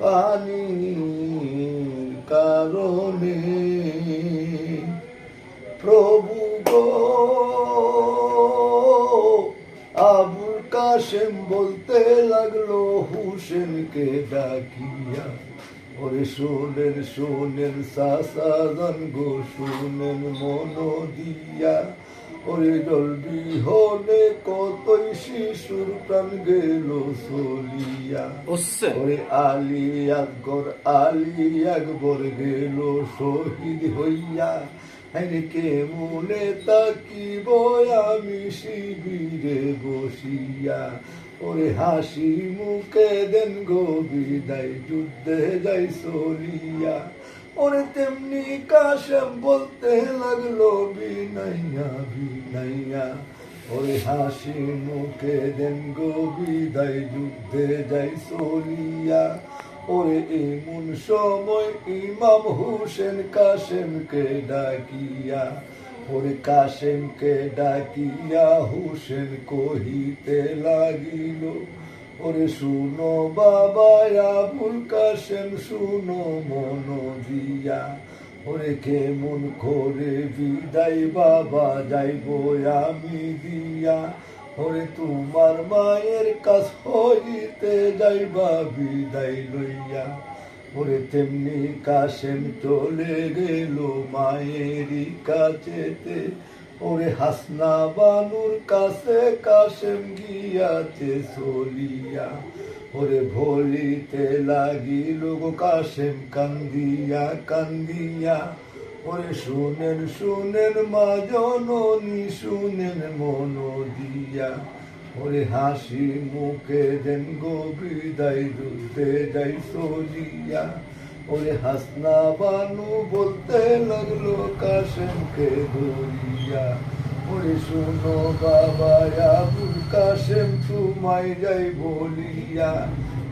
পানির কারণে। প্রভু গো, আবুল কাশেম বলতে লাগলো হুসেনকে ডাকিয়া, ওরে শোনেন শোনেন চাচাজান গো, শোনেন মন দিয়া, ওরে জল বিহনে কতই শিশুর প্রাণ গেল চলিয়া। ওরে আলী আকবর গেল শহীদ হইয়া, কে মনে তাকিব আমি শিবিরে বসিয়া। ওরে হাসি মুখে দেন গো বিদায়, যুদ্ধে যাই চলিয়া। ওরে তেমনি কাশেম বলতে লাগলো বিনাইয়া বিনাইয়া, ওরে হাসি মুখে দেন গো বিদায়, যুদ্ধে যাই চলিয়া। ওরে এমন সময় ইমাম হুসেন কাশেমকে ডাকিয়া, ওরে কাশেমকে ডাকিয়া হুসেন কহিতে লাগিল, ওরে শুনো বাবা আবুল কাশেম শুনো মন দিয়া, ওরে কেমন করে বিদায় বাবা যাইব আমি দিয়া। ওরে তোমার মায়ের কাছ হইতে যাইবা বিদায় লইয়া। ওরে তেমনি কাশেম চলে গেল মায়েরই কাছেতে, ওরে হাসনা বানুর কাছে কাশেম গিয়াছে চলিয়া। ওরে ভলিতে লাগিল গো কাশেম কান্দিয়া কান্দিয়া, ওরে শুনেন শুনেন মা জননী শুনেন মন দিয়া, ওরে হাসি মুখে দেন গো বিদায়, যুদ্ধে যাই চলিয়া। ওরে হাসনা বানু বলতে লাগলো কাশেমকে ধরিয়া, ওরে শুনো বাবা আবুল কাশেম তোমায় যাই বলিয়া,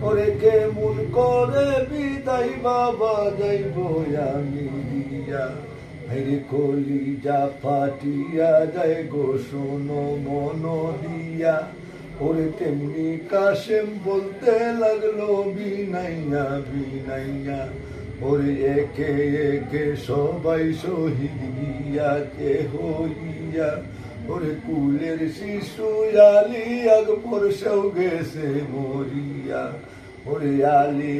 ওরে কেমন করে বিদায় বাবা যাইব আমি দিয়া। হেরে কলিজা ফাটিয়া যায় গো শোনো মন দিয়া, ওরে তেমনি কাশেম বলতে লাগলো বিনাইয়া বিনাইয়া, ওরে একে একে সবাই শহীদ গিয়াছে হইয়া। ওরে কুলের শিশু আলী আকবর সেও গেছে মরিয়া, ওরে আলী